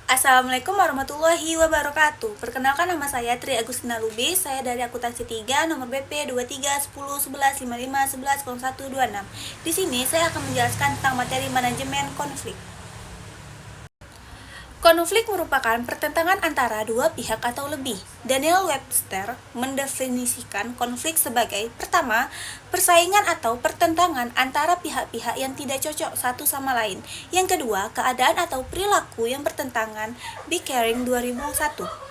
Assalamualaikum warahmatullahi wabarakatuh. Perkenalkan, nama saya Tri Agustina Lubis. Saya dari akuntansi 3, nomor BP 23101155110126. Di sini saya akan menjelaskan tentang materi manajemen konflik. Konflik merupakan pertentangan antara dua pihak atau lebih. Daniel Webster mendefinisikan konflik sebagai: pertama, persaingan atau pertentangan antara pihak-pihak yang tidak cocok satu sama lain. Yang kedua, keadaan atau perilaku yang bertentangan. Bickering 2001.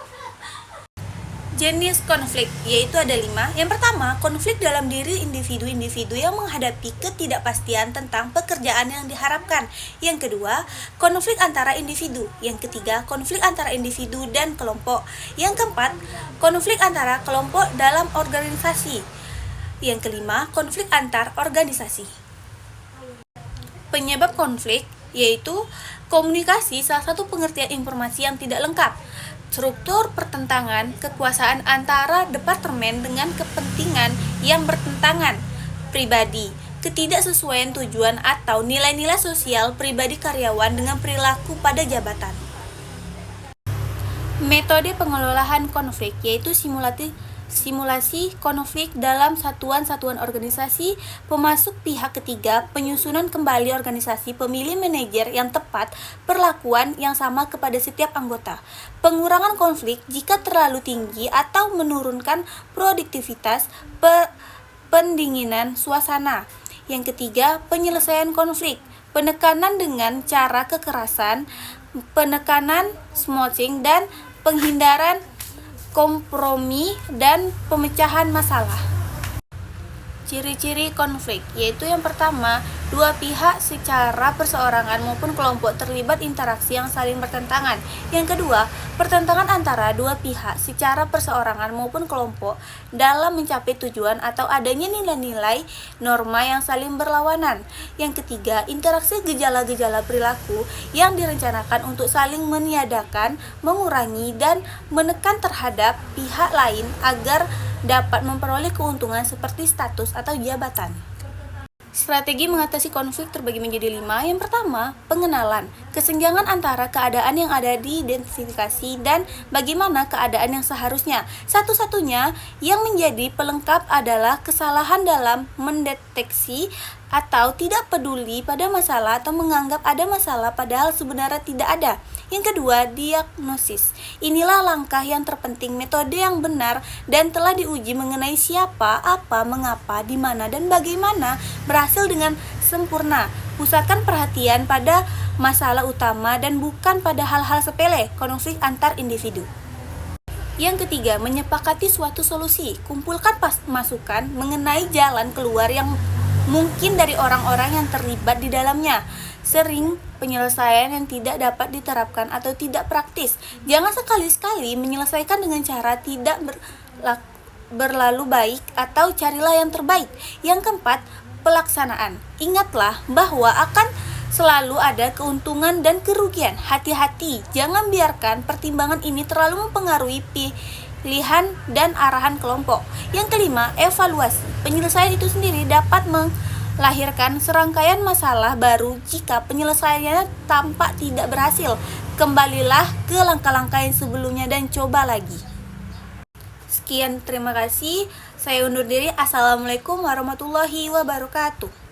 Jenis konflik, yaitu ada 5. Yang pertama, konflik dalam diri individu-individu yang menghadapi ketidakpastian tentang pekerjaan yang diharapkan. Yang kedua, konflik antara individu. Yang ketiga, konflik antara individu dan kelompok. Yang keempat, konflik antara kelompok dalam organisasi. Yang kelima, konflik antar organisasi. Penyebab konflik yaitu komunikasi, salah satu pengertian informasi yang tidak lengkap. Struktur pertentangan kekuasaan antara departemen dengan kepentingan yang bertentangan. Pribadi, ketidaksesuaian tujuan atau nilai-nilai sosial pribadi karyawan dengan perilaku pada jabatan. Metode pengelolaan konflik yaitu simulasi konflik dalam satuan-satuan organisasi, pemasuk pihak ketiga, penyusunan kembali organisasi, pemilih manajer yang tepat, perlakuan yang sama kepada setiap anggota, pengurangan konflik jika terlalu tinggi atau menurunkan produktivitas, pendinginan suasana. Yang ketiga, penyelesaian konflik, penekanan dengan cara kekerasan, penekanan smoothing dan penghindaran kompromi dan pemecahan masalah. Ciri-ciri konflik yaitu yang pertama, dua pihak secara perseorangan maupun kelompok terlibat interaksi yang saling bertentangan. Yang kedua, pertentangan antara dua pihak secara perseorangan maupun kelompok dalam mencapai tujuan atau adanya nilai-nilai norma yang saling berlawanan. Yang ketiga, interaksi gejala-gejala perilaku yang direncanakan untuk saling meniadakan, mengurangi, dan menekan terhadap pihak lain agar dapat memperoleh keuntungan seperti status atau jabatan. Strategi mengatasi konflik terbagi menjadi 5. Yang pertama, pengenalan, kesenjangan antara keadaan yang ada diidentifikasi dan bagaimana keadaan yang seharusnya. Satu-satunya yang menjadi pelengkap adalah kesalahan dalam mendeteksi atau tidak peduli pada masalah atau menganggap ada masalah padahal sebenarnya tidak ada. Yang kedua, diagnosis. Inilah langkah yang terpenting, metode yang benar dan telah diuji mengenai siapa, apa, mengapa, di mana, dan bagaimana berhasil dengan sempurna. Pusatkan perhatian pada masalah utama dan bukan pada hal-hal sepele, konflik antar individu. Yang ketiga, menyepakati suatu solusi. Kumpulkan masukan mengenai jalan keluar yang mungkin dari orang-orang yang terlibat di dalamnya. Sering penyelesaian yang tidak dapat diterapkan atau tidak praktis. Jangan sekali-sekali menyelesaikan dengan cara tidak berlalu baik atau carilah yang terbaik. Yang keempat, pelaksanaan. Ingatlah bahwa akan selalu ada keuntungan dan kerugian. Hati-hati, jangan biarkan pertimbangan ini terlalu mempengaruhi pilihan dan arahan kelompok. Yang kelima, evaluasi. Penyelesaian itu sendiri dapat melahirkan serangkaian masalah baru jika penyelesaiannya tampak tidak berhasil. Kembalilah ke langkah-langkah yang sebelumnya dan coba lagi. Sekian, terima kasih. Saya undur diri. Assalamualaikum warahmatullahi wabarakatuh.